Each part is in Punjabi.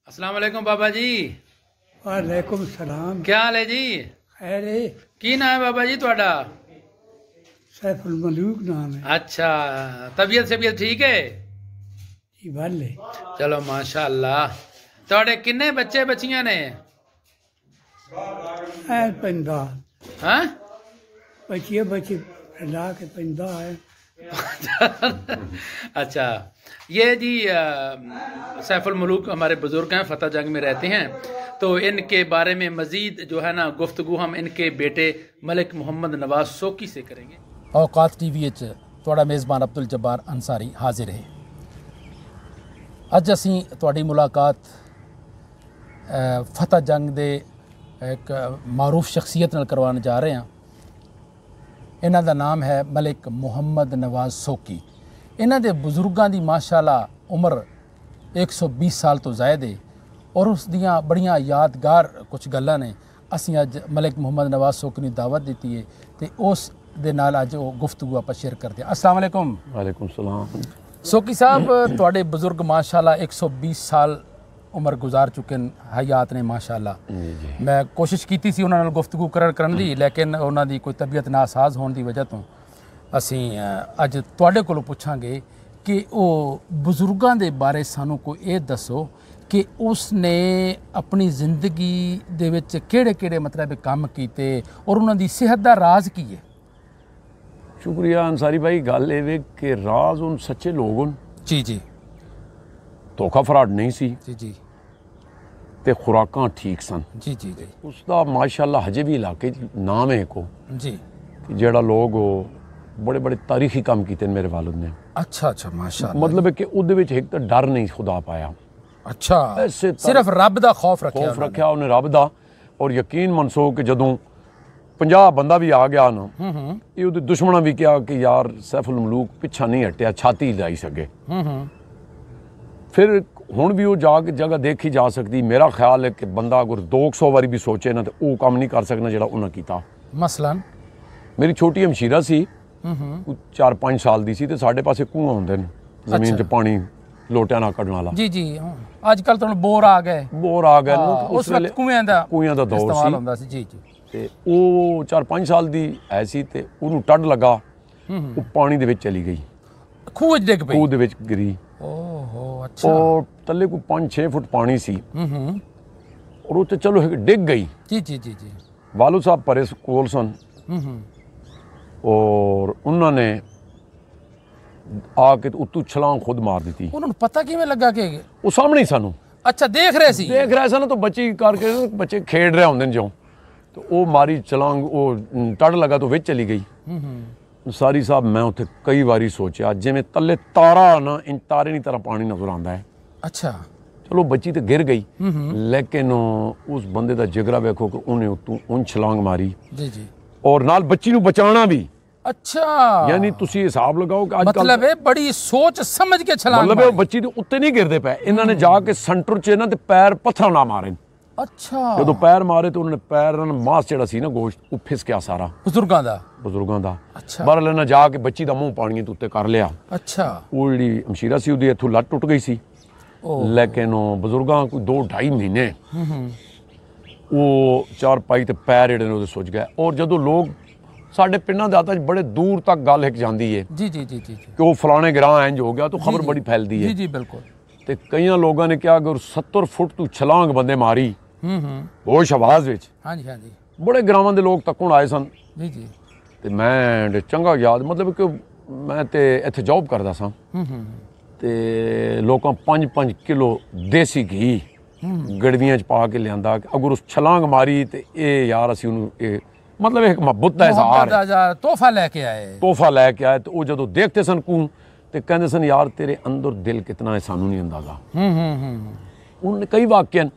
अस्सलाम वालेकुम बाबा जी। वालेकुम सलाम। क्या हाल है जी? खैर है। की नाम है बाबा जी ਤੁਹਾਡਾ? सैफुल मलूक नाम है अच्छा, तबीयत ठीक है जी। वाले चलो माशाअल्लाह। ਤੁਹਾਡੇ ਕਿੰਨੇ ਬੱਚੇ ਬੱਚੀਆਂ ਨੇ? है पंदा हाँ बचिए बच्चे ला के पंदा है। अच्छा, ये जी सैफुल मलूक हमारे बुजुर्ग हैं, फतेह जंग में रहते हैं। तो इनके बारे में मजीद जो है ना गुफ्तगू हम इनके बेटे मलिक मोहम्मद नवाज सोकी से करेंगे। औकात टीवी ਤੁਹਾਡਾ मेज़बान अब्दुल जब्बार अंसारी हाजिर है। ਅੱਜ ਅਸੀਂ ਤੁਹਾਡੀ ਮੁਲਾਕਾਤ फतेह जंग ਦੇ एक मारूफ शख्सियत नाल करवाने जा रहे हैं। इन्हां दा नाम है मलिक मुहम्मद नवाज सोकी। इन्हां दे बुजुर्गां दी माशाअल्लाह उम्र 120 साल तो ज़ायद है और उस दियां बड़ियां यादगार कुछ गल्लां ने। असीं अज मलिक मुहम्मद नवाज सोकी नूं दावत दित्ती है ते उस दे नाल अज वो गुफ्तगू आपां शेयर करते हैं। अस्सलाम वालेकुम। वालेकुम सलाम। सोकी साहब, तुहाडे बुजुर्ग माशाअल्लाह 120 साल उम्र गुजार चुके हैं, हयात ने माशाअल्लाह। मैं कोशिश की सी उन्हां नाल गुफ्तगू करन दी, लेकिन उन्हां दी कोई तबीयत नासाज होने की वजह तो असीं अज तुहाडे कोलों पुछांगे कि वो बुजुर्गां दे बारे सानू कोई ये दसो कि उसने अपनी जिंदगी दे विच किहड़े मतलब काम कीते और उन्हां दी सेहत दा राज की है। शुक्रिया अंसारी भाई। गल ये कि राज उन सच्चे लोग उन जी जी धोखा फराड नहीं सी जी जी ते खुराकां ठीक सन जी जी जी उसका माशाअल्लाह हजे भी इलाके नाम है को जी कि जेड़ा लोग बड़े बड़े तारीखी काम किए मेरे वालिद ने। अच्छा अच्छा माशाअल्लाह। मतलब है कि उहदे विच एक तो डर नहीं खुदा पाया। अच्छा, ऐसे सिर्फ रब दा खौफ रखा उन्हें रब दा। और यकीन मनसो कि जदों 50 बंदा भी आ गया ना, ये उहदे दुश्मनां भी कहा कि यार सैफुल मलूक पिछा नहीं हटिया, छाती लाई सके। फिर हुण भी वो जाके जगह देखी जा सकती। मेरा ख्याल है कि बंदा अगर 200 बारी भी सोचे ना तो वो काम नहीं कर सकना जिहड़ा उन्हें कीता। मसलन मेरी मेरी छोटी हमशीरा सी, 4-5 साल दी सी ते साडे पासे कुआं हुंदे ने जमीन च पानी लोटियां ना कढण वाला। जी जी आजकल तो बोर आ गए उस वक्त कुएं दा दौर सी। जी जी ते वो 4-5 साल दी है सी ते उहनूं टड्ड लगा, वो पानी दे विच चली गई, खूह डिग पई, खूह दे विच गिरी। ओहो अच्छा। और तले कोई 5-6 फुट पानी सी और वो तो चलो डिग गई। जी जी जी जी वालू साहब परे कोल सन और उन्होंने आके उत्तू छलांग खुद मार दी। उन्होंने पता किवें लगा कि वो सामने ही सानू अच्छा देख रहे सी ना, तो बच्ची करके बच्चे खेड रहे होंदे जो, तो वो मारी छलांग, वो टड़ लगा तो विच चली गई। सारी साहब मैं उत्थे कई बारी सोचा जिवें तले तारा ना, इन तारे की तरह पानी नजर आता है। अच्छा चलो बच्ची तो गिर गई, लेकिन उस बंदे का जिगरा वेखो कि उन्हें उत्तों उन छलांग मारी जी जी और नाल बच्ची नूं बचाना भी। अच्छा यानी तुसी हिसाब लगाओ कि मतलब है बड़ी सोच समझ के छलांग मतलब है बच्ची दे उत्ते नहीं गिरदे पे, इन्होंने जाके सेंटर च ना ते पैर पत्थर ना मारे। अच्छा जो पैर मारे तो उन्होंने पैर मांस जड़ा सी ना गोश्त वो फिस गया सारा बुजुर्गों दा। अच्छा बहरहाल इन्हें जाके बच्ची का मुंह पानी तो उत्ते कर लिया। अच्छा वो जी हमशीरा सी उहदी इत्थों लत्त टुट गई सी, लेकिन बुजुर्गों कोई 2-2.5 महीने वो चार पाई ते पैर जेहड़े ने सुज गए। और जदों लोग साडे पिंडां दे आदत बड़े दूर तक गल हिक जांदी है जी जी जी जी कि वो फलाने ग्रां इंज हो गया, तो खबर बड़ी फैलदी है। जी जी बिल्कुल। ते कई लोगों ने कहा अगर 70 फुट तू छलांग बंदे मारी होश आवाज विच, हाँ जी हाँ जी, बड़े ग्रामां दे लोग तकण आए सन जी जी। ते मैं चंगा याद मतलब कि मैं ते इत्थे जॉब करदा सां ते लोकां 5-5 किलो देसी घी गड़वियां च पा के लियांदा कि अगर उस छलांग मारी ते यार असीं उहनूं मतलब एक मुहब्बत दा इज़हार है, तोहफा लैके आए। तो वो जदों देखते सन कूं ते कहंदे सन यार तेरे अंदर दिल कितना है सानू नहीं अंदाजा। उन्होंने कई वाक्य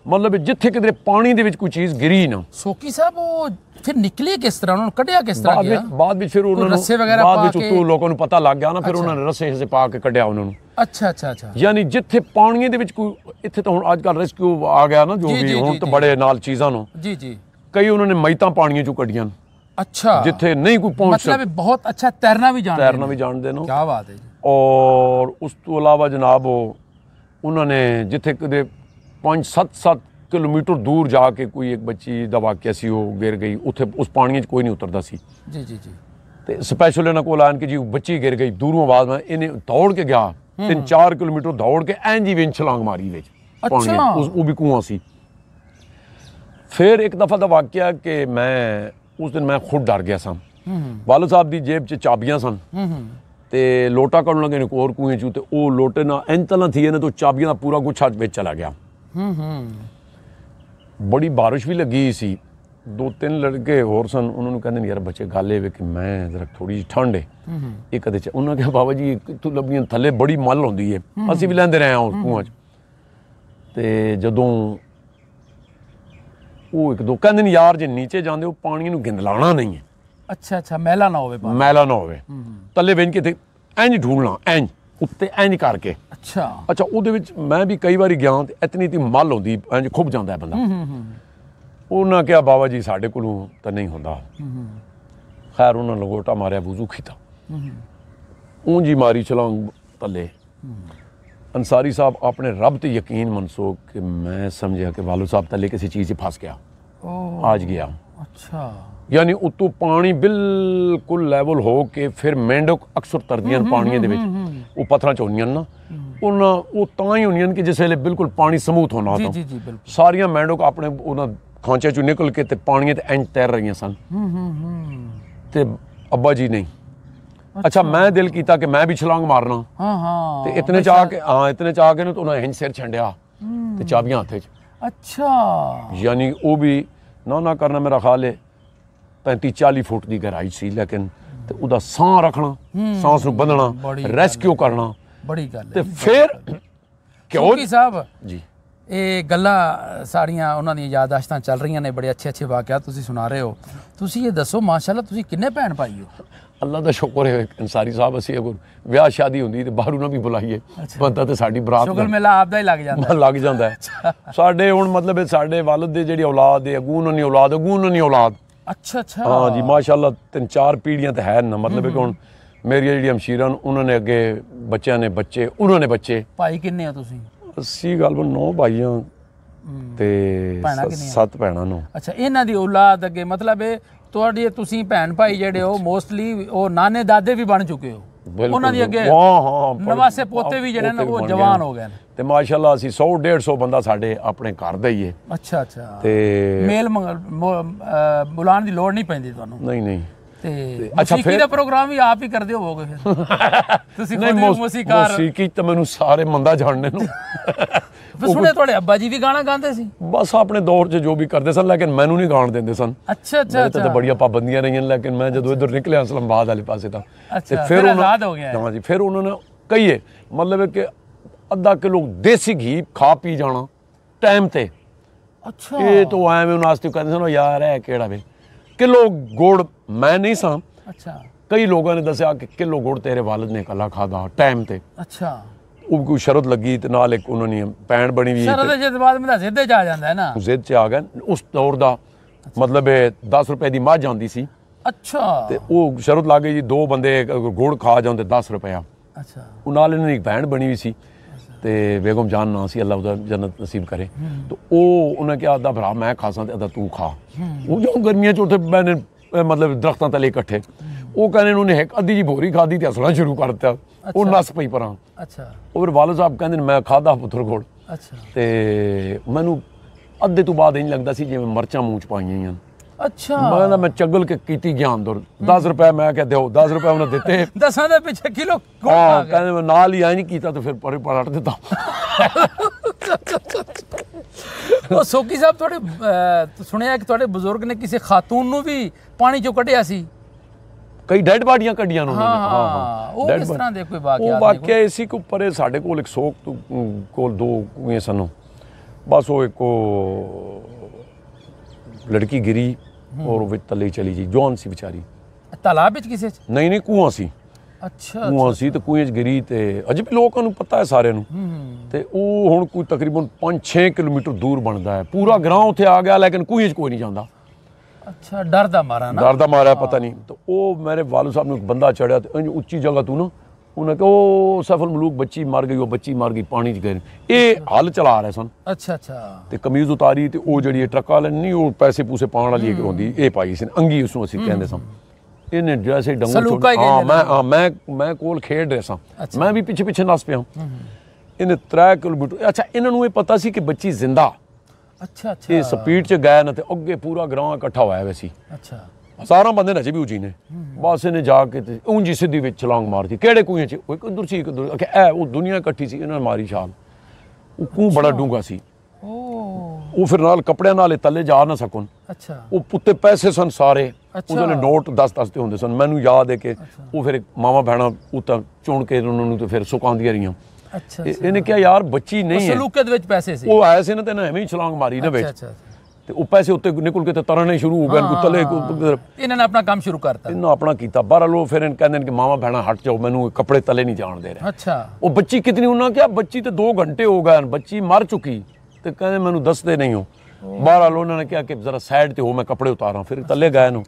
मतलब जिथे किधरे पानी दे विच कोई चीज़ गिरी ना। सोकी साहब वो फिर निकले किस तरह, उन्होंने कढ़िया किस तरह गया? बाद में फिर उन्होंने रस्से वगैरह बाद में लोगों को पता लग गया ना, फिर उन्होंने रस्से से पा के कढ़िया उन्होंने। अच्छा अच्छा अच्छा यानी जिथे पानी दे विच कोई इत्थे तो हुण अजकल रेस्क्यू आ गया ना, जो भी हुण तो बड़े नाल चीज़ां नो जी जी कई उन्होंने मैतां पानियां चों कढ़ियां। अच्छा जिथे नहीं कोई पहुंच मतलब बहुत अच्छा तैरना भी जानते नो। क्या बात है। और उस तो अलावा जनाब उन्होंने जिथे कदे 5-7 ਕਿਲੋਮੀਟਰ ਦੂਰ ਜਾ ਕੇ ਕੋਈ ਇੱਕ ਬੱਚੀ ਦਾ ਵਾਕਿਆ ਸੀ, ਉਹ ਗਿਰ ਗਈ ਉੱਥੇ। ਉਸ ਪਾਣੀ 'ਚ ਕੋਈ ਨਹੀਂ ਉਤਰਦਾ ਸੀ ਜੀ ਜੀ ਜੀ। ਤੇ ਸਪੈਸ਼ਲ ਇਹਨਾਂ ਕੋਲ ਆਣ ਕੇ ਜੀ ਬੱਚੀ ਗਿਰ ਗਈ, ਦੂਰੋਂ ਆਵਾਜ਼ ਮੈਂ ਇਹਨੇ ਦੌੜ ਕੇ ਗਿਆ 3-4 ਕਿਲੋਮੀਟਰ ਦੌੜ ਕੇ ਐਂ ਜੀ ਵਿੱਚ ਛਲਾਂਗ ਮਾਰੀ ਵਿੱਚ ਪਾਣੀ, ਉਹ ਵੀ ਕੂਆਂ ਸੀ। ਫਿਰ ਇੱਕ ਦਫਾ ਦਾ ਵਾਕਿਆ ਕਿ ਮੈਂ ਉਸ ਦਿਨ ਮੈਂ ਖੁਦ ਡਰ ਗਿਆ ਸਾਂ। ਵਾਲਦ ਸਾਹਿਬ ਦੀ ਜੇਬ 'ਚ ਚਾਬੀਆਂ ਸਨ ਤੇ ਲੋਟਾ ਕੱਢਣ ਲੱਗੇ ਨੇ ਕੋਰ ਕੂਏ 'ਚੋਂ, ਤੇ ਉਹ ਲੋਟੇ ਨਾਲ ਇੰਝ ਤਲਾਂ ਥੀ ਇਹਨੇ ਤੋਂ ਚਾਬੀਆਂ ਦਾ ਪੂਰਾ ਗੁੱਛਾ ਵਿੱਚ ਚਲਾ ਗਿਆ। ਬੜੀ ਬਾਰਿਸ਼ ਵੀ ਲੱਗੀ ਸੀ। 2-3 ਲੜਕੇ ਹੋਰ ਸਨ, ਉਹਨਾਂ ਨੂੰ ਕਹਿੰਦੇ ਨੇ ਯਾਰ ਬੱਚੇ ਗੱਲ ਇਹ ਵੇ ਕਿ ਮੈਂ ਜ਼ਰਾ ਥੋੜੀ ਜਿਹੀ ਠੰਡ ਹੈ ਇੱਕ ਅਦੇ 'ਚ। ਉਹਨਾਂ ਕਿਹਾ ਬਾਬਾ ਜੀ ਤੂੰ ਲੱਭੀਆਂ ਥੱਲੇ ਬੜੀ ਮੱਲ ਹੁੰਦੀ ਹੈ, ਅਸੀਂ ਵੀ ਲੈਂਦੇ ਰਹੇ ਹਾਂ ਉਸ ਕੂਆਂ 'ਚ। ਤੇ ਜਦੋਂ ਉਹ ਇੱਕ ਦੋ ਕਹਿੰਦੇ ਨੇ ਯਾਰ ਜੇ ਨੀਚੇ ਜਾਂਦੇ ਉਹ ਪਾਣੀ ਨੂੰ ਗਿੰਦਲਾਣਾ ਨਹੀਂ ਹੈ। ਅੱਛਾ ਅੱਛਾ, ਮੈਲਾ ਨਾ ਹੋਵੇ, ਮੈਲਾ ਨਾ ਹੋਵੇ, ਥੱਲੇ ਵੇਖ ਕੇ ਤੇ ਇੰਝ ਢੂਲਣਾ, ਇੰਝ ਉੱਤੇ ਇੰਝ ਕਰਕੇ। ਅੱਛਾ, ਉਹਦੇ ਵਿੱਚ ਮੈਂ ਵੀ ਕਈ ਵਾਰੀ ਗਿਆ ਤੇ ਇਤਨੀ ਤੀ ਮੱਲ ਹੁੰਦੀ, ਇੰਝ ਖੁੱਬ ਜਾਂਦਾ ਹੈ ਬੰਦਾ। ਉਹਨਾਂ ਕਿਹਾ ਬਾਬਾ ਜੀ ਸਾਡੇ ਕੋਲੋਂ ਤਾਂ ਨਹੀਂ ਹੁੰਦਾ। ਖੈਰ ਉਹਨਾਂ ਲੰਗੋਟਾ ਮਾਰਿਆ, ਵੁਜ਼ੂ ਕੀਤਾ, ਉਂਝ ਹੀ ਮਾਰੀ ਛਲਾਂਗ ਥੱਲੇ। अंसारी साहब अपने रब ते यकीन मनसो कि मैं समझा कि वालू साहब थले किसी चीज़ से फंस गया, आज गया। अच्छा, यानी उतो पानी बिल्कुल लैवल हो के फिर मेंढक अक्सर तरदियां पानी दे विच वो पत्थरां च होंदियां ना, उन्हां वो तां ही होंदियां कि जिस वेले बिल्कुल पानी समूथ होना होता। सारियां मेंढक अपने उन्हां खांचे चों निकल के ते पानी ते इंज तैर रही सन। ते अब्बा जी नहीं। अच्छा, मैं दिल किया कि मैं भी छलांग मारना। ते इतने चाह के इतने चाह के ना तो उन्हें इंज सिर छंडिया ते चाबियां हाथ च। अच्छा, यानी वो भी ना करना मेरा ख्याल है 35-40 फुट की गहराई सी, लेकिन ते उदा सांस रखना, सांस नूं बंधना, रेस्क्यू करना बड़ी गल है। फिर क्यों साहब जी ਇਹ ਗੱਲਾਂ ਸਾਰੀਆਂ ਉਹਨਾਂ ਦੀਆਂ ਯਾਦਾਸ਼ਤਾਂ ਚੱਲ ਰਹੀਆਂ ਨੇ, ਬੜੇ ਅੱਛੇ ਅੱਛੇ ਵਾਕਿਆ ਤੁਸੀਂ ਸੁਣਾ ਰਹੇ ਹੋ। ਤੁਸੀਂ ਇਹ ਦੱਸੋ ਮਾਸ਼ਾਅੱਲਾ ਤੁਸੀਂ ਕਿੰਨੇ ਭੈਣ ਭਾਈ ਹੋ? ਅੱਲਾ ਦਾ ਸ਼ੁਕਰ ਹੈ ਅੰਸਾਰੀ ਸਾਹਿਬ, ਅਸੀਂ ਅਗਰ ਵਿਆਹ ਸ਼ਾਦੀ ਹੁੰਦੀ ਤੇ ਬਾਹਰੋਂ ਨਾ ਵੀ ਬੁਲਾਈਏ ਬੰਦਾ ਤੇ ਸਾਡੀ ਬਰਾਤ ਸ਼ੁਕਰ ਮੇਲਾ ਆਪਦਾ ਹੀ ਲੱਗ ਜਾਂਦਾ ਹੈ। ਸਾਡੇ ਹੁਣ ਮਤਲਬ ਸਾਡੇ ਵਾਲਿਦ ਦੇ ਜਿਹੜੀ ਔਲਾਦ ਹੈ, ਅਗੂ ਉਹਨਾਂ ਦੀ ਔਲਾਦ, ਅਗੂ ਉਹਨਾਂ ਦੀ ਔਲਾਦ। ਅੱਛਾ ਅੱਛਾ, ਹਾਂ ਜੀ ਮਾਸ਼ਾਅੱਲਾ 3-4 ਪੀੜ੍ਹੀਆਂ ਤੇ ਹੈ ਨਾ, ਮਤਲਬ ਕਿ ਹੁਣ ਮੇਰੀਆਂ ਜਿਹੜੀਆਂ ਹਮਸ਼ੀਰਾਂ ਉਹਨਾਂ ਨੇ ਅੱਗੇ ਬੱਚਿਆਂ ਨੇ ਬੱਚੇ, ਉਹਨਾਂ ਨੇ ਬੱਚੇ। ਭਾਈ ਕਿੰਨੇ ਆ ਤੁਸੀਂ? ਅਸੀਂ ਗੱਲ 9 ਭਾਈਆਂ ਤੇ 7 ਭੈਣਾਂ ਨੂੰ। ਅੱਛਾ, ਇਹਨਾਂ ਦੀ ਔਲਾਦ ਅੱਗੇ ਮਤਲਬ ਇਹ ਤੁਹਾਡੀ ਤੁਸੀਂ ਭੈਣ ਭਾਈ ਜਿਹੜੇ ਹੋ ਮੋਸਟਲੀ ਉਹ ਨਾਨੇ ਦਾਦੇ ਵੀ ਬਣ ਚੁੱਕੇ ਹੋ, ਉਹਨਾਂ ਦੀ ਅੱਗੇ ਨਵਾਸੇ ਪੋਤੇ ਵੀ ਜਿਹੜੇ ਨੇ ਉਹ ਜਵਾਨ ਹੋ ਗਏ ਨੇ। ਤੇ ਮਾਸ਼ਾਅੱਲਾ ਅਸੀਂ 100-150 ਬੰਦਾ ਸਾਡੇ ਆਪਣੇ ਘਰ ਦਾ ਹੀ ਹੈ। ਅੱਛਾ ਅੱਛਾ, ਤੇ ਮੇਲ ਬੁਲਾਉਣ ਦੀ ਲੋੜ ਨਹੀਂ ਪੈਂਦੀ ਤੁਹਾਨੂੰ? ਨਹੀਂ। ਤੇ ਮੌਸੀਕੀ ਦਾ ਪ੍ਰੋਗਰਾਮ ਵੀ ਆਪ ਹੀ ਕਰਦੇ ਹੋਵੋਗੇ ਫਿਰ? ਤੁਸੀਂ ਖੁਦ ਮੌਸੀਕਾਰ? ਮੌਸੀਕੀ ਤਾਂ ਮੈਨੂੰ ਸਾਰੇ ਮੰਦਾ ਜਾਣਨੇ ਨੂੰ। ਸੁਣਿਆ ਤੁਹਾਡੇ ਅੱਬਾ ਜੀ ਵੀ ਗਾਣਾ ਗਾਉਂਦੇ ਸੀ? ਬਸ ਆਪਣੇ ਦੌਰ 'ਚ ਜੋ ਵੀ ਕਰਦੇ ਸਨ, ਲੇਕਿਨ ਮੈਨੂੰ ਨਹੀਂ ਗਾਣ ਦਿੰਦੇ ਸਨ। ਅੱਛਾ ਅੱਛਾ, ਤਾਂ ਬੜੀਆਂ ਪਾਬੰਦੀਆਂ ਰਹੀਆਂ, ਲੇਕਿਨ ਮੈਂ ਜਦੋਂ ਇੱਧਰ ਨਿਕਲਿਆ ਇਸਲਾਮਾਬਾਦ ਵਾਲੇ ਪਾਸੇ ਤਾਂ ਤੇ ਫਿਰ ਆਜ਼ਾਦ ਹੋ ਗਿਆ। ਹਾਂ ਜੀ, ਫਿਰ ਉਹਨਾਂ ਨੇ ਕਹੀਏ ਮਤਲਬ ਕਿ ਅੱਧਾ ਕਿਲੋ ਦੇਸੀ ਘੀ ਖਾ ਪੀ ਜਾਣਾ ਟਾਈਮ ਤੇ। ਅੱਛਾ, ਇਹ ਤਾਂ ਐਵੇਂ ਨਾਸਤੇ ਕਹਿੰਦੇ ਸਨ ਯਾਰ, ਇਹ ਕਿਹੜਾ ਵੇ ਕਿਲੋ ਗੁੜ ਮੈਂ ਨਹੀਂ ਸਾਂ। ਅੱਛਾ, ਕਈ ਲੋਕਾਂ ਨੇ ਦੱਸਿਆ ਕਿ ਕਿਲੋ ਗੁੜ ਤੇਰੇ ਵਾਲਿਦ ਨੇ ਇਕੱਲਾ ਖਾਦਾ ਟਾਈਮ ਤੇ। ਅੱਛਾ, ਉਹ ਕੋਈ ਸ਼ਰਤ ਲੱਗੀ ਤੇ ਨਾਲ ਇੱਕ ਉਹਨਾਂ ਨੇ ਪੈਣ ਬਣੀ ਵੀ। ਸ਼ਰਤ ਦੇ ਬਾਅਦ ਮੈਂ ਜ਼ਿੱਦ 'ਚ ਆ ਜਾਂਦਾ ਹੈ ਨਾ, ਜ਼ਿੱਦ 'ਚ ਆ ਗਿਆ। ਉਸ ਦੌਰ ਦਾ ਮਤਲਬ 10 ਰੁਪਏ ਦੀ ਮੱਝ ਆਉਂਦੀ ਸੀ। ਅੱਛਾ, ਤੇ ਉਹ ਸ਼ਰਤ ਲੱਗ ਗਈ ਜੀ, 2 ਬੰਦੇ ਗੁੜ ਖਾ ਜਾਂਦੇ 10 ਰੁਪਇਆ। ਅੱਛਾ, ਉਹ ਨਾਲ ਇਹਨਾਂ ਦੀ ਇੱਕ ਭੈਣ ਬਣੀ ਵੀ ਸੀ ਤੇ ਬੇਗਮ ਜਾਨ ਨਾਂ ਸੀ, ਅੱਲਾ ਉਹਦਾ ਜੰਨਤ ਨਸੀਬ ਕਰੇ। ਤੇ ਉਹ ਉਹਨੇ ਕਿਹਾ ਅੱਧਾ ਭਰਾ ਮੈਂ ਖਾਸਾਂ ਤੇ ਅੱਧਾ ਤੂੰ ਖਾ। ਉਹ ਜੋ ਗਰਮੀਆਂ 'ਚ ਉੱਥੇ ਮੈਨੇ ਮਤਲਬ ਦਰਖਤਾਂ ਤਲੇ ਇਕੱਠੇ, ਉਹ ਕਹਿੰਦੇ ਉਹਨੇ ਇੱਕ ਅੱਧੀ ਜੀ ਭੋਰੀ ਖਾਧੀ ਤੇ ਹੱਸਣਾ ਸ਼ੁਰੂ ਕਰ ਦਿੱਤਾ, ਉਹ ਨੱਸ ਪਈ ਪਰਾਂ। ਅੱਛਾ, ਉਹ ਫਿਰ ਵਾਲਦ ਸਾਹਿਬ ਕਹਿੰਦੇ ਨੇ ਮੈਂ ਖਾਧਾ ਪੁੱਤਰ ਗੁੜ। ਅੱਛਾ, ਤੇ ਮੈਨੂੰ ਅੱਧੇ ਤੋਂ ਬਾਅਦ ਇੰਝ ਲੱਗਦਾ ਸੀ ਜਿਵੇਂ ਮਿਰਚਾਂ ਮੂੰਹ 'ਚ ਪਾਈਆਂ ਹੋਈਆਂ। ਅੱਛਾ, ਮੈਂ ਚਗਲ ਕੇ ਕੀਤੀ ਗਿਆ ਅੰਦਰ। 10 ਰੁਪਏ ਮੈਂ ਕਿਹਾ ਦਿਓ, 10 ਰੁਪਏ ਉਹਨੇ ਦਿੱਤੇ। 10 ਦੇ ਪਿੱਛੇ ਕਿਲੋ ਕਹਿੰਦੇ ਮੈਂ ਨਾਲ ਹੀ ਐਂ ਨਹੀਂ ਕੀਤਾ ਤੇ ਫਿਰ ਪਰੇ ਪਲਟ ਦਿੱਤਾ। ਉਹ ਸੋਕੀ ਸਾਹਿਬ ਤੁਹਾਡੇ ਸੁਣਿਆ ਕਿ ਤੁਹਾਡੇ ਬਜ਼ੁਰਗ ਨੇ ਕਿਸੇ ਖਾਤੂਨ ਨੂੰ ਵੀ ਪਾਣੀ 'ਚੋਂ ਕੱਢਿਆ ਸੀ? ਕਈ ਡੈਡ ਬਾਡੀਆਂ ਕੱਢੀਆਂ ਉਹਨਾਂ ਨੇ। ਹਾਂ, ਉਹ ਕਿਸ ਤਰ੍ਹਾਂ ਦੇ ਕੋਈ ਵਾਕਿਆ? ਉਹ ਵਾਕਿਆ ਇਸੇ ਕੋ ਪਰੇ ਸਾਡੇ ਕੋਲ ਇੱਕ ਸੋਕ ਕੋਲ 2 ਕੂਏ ਸਨ, ਬਸ ਉਹ ਇੱਕ ਲੜਕੀ ਗਿਰੀ ਔਰ ਵਿੱਚ ਥੱਲੇ ਚਲੀ ਜੀ, ਜਵਾਨ ਸੀ ਵਿਚਾਰੀ। ਤਾਲਾਬ ਵਿੱਚ ਕਿਸੇ 'ਚ? ਨਹੀਂ ਕੂਆਂ ਸੀ। ਅੱਛਾ, ਕੂਆਂ ਸੀ ਤੇ ਕੂਏ 'ਚ ਗਿਰੀ ਤੇ ਅਜੇ ਵੀ ਲੋਕਾਂ ਨੂੰ ਪਤਾ ਹੈ ਸਾਰਿਆਂ ਨੂੰ। ਤੇ ਉਹ ਹੁਣ ਕੋਈ ਤਕਰੀਬਨ 5-6 ਕਿਲੋਮੀਟਰ ਦੂਰ ਬਣਦਾ ਹੈ, ਪੂਰਾ ਗ੍ਰਾਮ ਉੱਥੇ ਆ ਗਿਆ, ਲੇਕਿਨ ਕੂਏ 'ਚ ਕੋਈ ਨਹੀਂ ਜਾਂਦਾ। ਅੱਛਾ, ਡਰ ਦਾ ਮਾਰਿਆ ਪਤਾ ਨਹੀਂ। ਤੇ ਉਹ ਮੇਰੇ ਵਾਲੂ ਸਾਹਿਬ ਨੂੰ ਇੱਕ ਬੰਦਾ ਚੜਿਆ ਤੇ ਇੰਝ ਉੱਚੀ ਜਗ੍ਹਾ ਤੋਂ ਨਾ ਉਹਨਾਂ ਕਿ ਉਹ ਸਫਲ ਮਲੂਕ ਬੱਚੀ ਮਰ ਗਈ, ਉਹ ਬੱਚੀ ਮਰ ਗਈ, ਪਾਣੀ 'ਚ ਗਏ। ਇਹ ਹਲ ਚਲਾ ਰਹੇ ਸਨ। ਅੱਛਾ ਅੱਛਾ। ਤੇ ਕਮੀਜ਼ ਉਤਾਰੀ ਤੇ ਉਹ ਜਿਹੜੀ ਟਰੱਕ ਵਾਲੇ ਨਹੀਂ, ਉਹ ਪੈਸੇ ਪੂਸੇ ਪਾਉਣ ਵਾਲੀ ਇੱਕ ਹੁੰਦੀ, ਇਹ ਪਾਈ ਸੀ ਅੰਗੀ, ਉਸਨੂੰ ਅਸੀਂ ਕਹਿੰਦੇ ਸਾਂ। ਇਹਨੇ ਜੈਸੇ ਡੰਗੂ, ਹਾਂ ਮੈਂ ਕੋਲ ਖੇਡ ਰਿਹਾ ਸਾਂ, ਮੈਂ ਵੀ ਪਿੱਛੇ ਪਿੱਛੇ ਨੱਸ ਪਿਆ। ਇਹਨੇ 3 ਕਿਲੋਮੀਟਰ, ਅੱਛਾ ਇਹਨਾਂ ਨੂੰ ਇਹ ਪਤਾ ਸੀ ਕਿ ਬੱਚੀ ਜ਼ਿੰਦਾ। ਅੱਛਾ ਅੱਛਾ। ਇਹ ਸਪੀਡ 'ਚ ਗਏ ਨਾ ਤੇ ਅੱਗੇ ਪੂਰਾ ਗਰਾਊਂਡ ਇਕੱਠਾ ਹੋਇਆ ਹੋਇਆ ਸੀ। ਅੱਛਾ। ਸਾਰਾ ਬੰਦੇ ਨੱਚੇ ਵੀ ਉਜੀ ਨੇ। ਬਸ ਇਹਨੇ ਜਾ ਕੇ ਤੇ ਉਂਜੀ ਸਿੱਧੀ ਵਿੱਚ ਛਲਾਂਗ ਮਾਰਤੀ। ਕਿਹੜੇ ਕੂਏ 'ਚ? ਉਹ ਇੱਕ ਉਧਰ ਸੀ, ਇੱਕ ਉਧਰ। ਇਹ ਉਹ ਦੁਨੀਆ ਇਕੱਠੀ ਸੀ, ਇਹਨਾਂ ਨੇ ਮਾਰੀ ਛਾਲ। ਉਹ ਕੂਹ ਬੜਾ ਡੂੰਘਾ ਸੀ। ਉਹ ਫਿਰ ਨਾਲ ਕੱਪੜਿਆਂ ਨਾਲ ਤੱਲੇ ਜਾ ਨਾ ਸਕਣ। ਅੱਛਾ। ਉਹ ਉੱਤੇ ਪੈਸੇ ਸਨ ਸਾਰੇ, ਉਹਦੇ ਨੇ ਨੋਟ 10-10 ਦੇ ਹੁੰਦੇ ਸਨ। ਮੈਨੂੰ ਯਾਦ ਹੈ ਕਿ ਉਹ ਫਿਰ ਮਾਵਾਂ ਭੈਣਾਂ ਉੱਤਾਂ ਚੁਣ ਕੇ ਉਹਨਾਂ ਨੂੰ ਤੇ ਫਿਰ ਸੁਕਾਉਂਦੀਆਂ ਰਹੀਆਂ। ਅੱਛਾ। ਇਹਨੇ ਕਿਹਾ ਯਾਰ ਬੱਚੀ ਨਹੀਂ ਹੈ। ਸਲੂਕੇ ਦੇ ਵਿੱਚ ਪੈਸੇ ਸੀ। ਉਹ ਆਇਆ ਸੀ ਨਾ ਤੇ ਇਹਨੇ ਐਵੇਂ ਹੀ ਛਲਾਂਗ ਮਾਰੀ ਨਾ ਵਿੱਚ, ਤੇ ਉਹ ਪੈਸੇ ਉੱਤੇ ਨਿਕਲ ਕੇ ਤੇ ਤਰਨੇ ਸ਼ੁਰੂ ਹੋ ਗਏ। ਤਲੇ ਇਹਨਾਂ ਨੇ ਆਪਣਾ ਕੰਮ ਸ਼ੁਰੂ ਕਰਤਾ। ਇਹਨਾਂ ਆਪਣਾ ਕੀਤਾ। ਬਹਰਹਾਲ ਉਹ ਫਿਰ ਕਹਿੰਦੇ ਨੇ ਕਿ ਮਾਵਾਂ ਭੈਣਾਂ ਹਟ ਜਾਓ, ਮੈਨੂੰ ਕੱਪੜੇ ਤਲੇ ਨਹੀਂ ਜਾਣ ਦੇ ਰਹੇ। ਅੱਛਾ। ਉਹ ਬੱਚੀ ਕਿਤਨੀ, ਉਹਨਾਂ ਕਿਹਾ ਬੱਚੀ ਤੇ 2 ਘੰਟੇ ਹੋ ਗਏ, ਬੱਚੀ ਮਰ ਚੁੱਕੀ, ਤੇ ਕਹਿੰਦੇ ਮੈਨੂੰ ਦੱਸਦੇ ਨਹੀਂ ਹੋ। ਬਹਰਹਾਲ ਉਹਨਾਂ ਨੇ ਕਿਹਾ ਕਿ ਜ਼ਰਾ ਸਾਈਡ ਤੇ ਹੋ, ਮੈਂ ਕੱਪੜੇ ਉਤਾਰਾਂ। ਫਿਰ ਤਲੇ ਗਏ ਨੂੰ।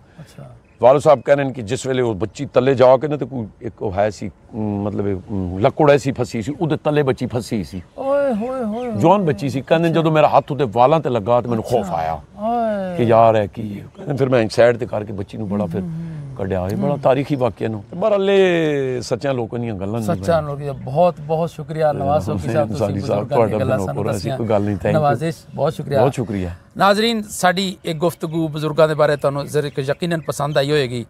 ਵਾਲਦ ਸਾਹਿਬ ਕਹਿੰਦੇ ਨੇ ਕਿ ਜਿਸ ਵੇਲੇ ਉਹ ਬੱਚੀ ਤਲੇ ਜਾ ਕੇ ਨਾ ਤੇ ਕੋਈ ਇੱਕ ਉਹ ਹੈ ਸੀ, ਮਤਲਬ ਲੱਕੜ ਐਸੀ ਫਸੀ ਸੀ, ਉਹਦੇ ਤਲੇ ਬੱਚੀ ਫਸੀ ਸੀ। ਓਏ ਹੋਏ ਹੋਏ। ਜਵਾਨ ਬੱਚੀ ਸੀ। ਕਹਿੰਦੇ ਜਦੋਂ ਮੇਰਾ ਹੱਥ ਉਹਦੇ ਵਾਲਾਂ ਤੇ ਲੱਗਾ ਤੇ ਮੈਨੂੰ ਖੌਫ ਆਇਆ ਕਿ ਯਾਰ ਹੈ ਕੀ। ਕਹਿੰਦੇ ਫਿਰ ਮੈਂ ਸਾਈਡ ਤੇ ਕਰਕੇ ਬੱਚੀ ਨੂੰ ਬੜਾ ਫਿਰ ਕੱਢਿਆ। ਇਹ ਬੜਾ ਤਾਰੀਖੀ ਵਾਕਿਆ ਨੂੰ। ਬਹਰਹਾਲ ਸੱਚਿਆਂ ਲੋਕਾਂ ਦੀਆਂ ਗੱਲਾਂ। ਸੱਚਾਂ ਲੋਕਾਂ। ਬਹੁਤ ਬਹੁਤ ਸ਼ੁਕਰੀਆ ਨਵਾਜ਼ ਸੋਕੀ ਸਾਹਿਬ, ਤੁਸੀਂ ਤੁਹਾਡਾ ਗੱਲਾਂ ਸਾਨੂੰ ਦੱਸੀਆਂ। ਕੋਈ ਗੱਲ ਨਹੀਂ, ਥੈਂਕ ਯੂ ਨਵਾਜ਼ਿਸ਼, ਬਹੁਤ ਸ਼ੁਕਰੀਆ। ਬਹੁਤ ਸ਼ੁਕਰੀਆ। ਨਾਜ਼ਰੀਨ, ਸਾਡੀ ਇਹ ਗੁਫ਼ਤਗੂ ਬਜ਼ੁਰਗਾਂ ਦੇ ਬਾਰੇ ਤੁਹਾਨੂੰ ਯਕੀਨਨ ਪਸੰਦ ਆਈ ਹੋਏਗੀ।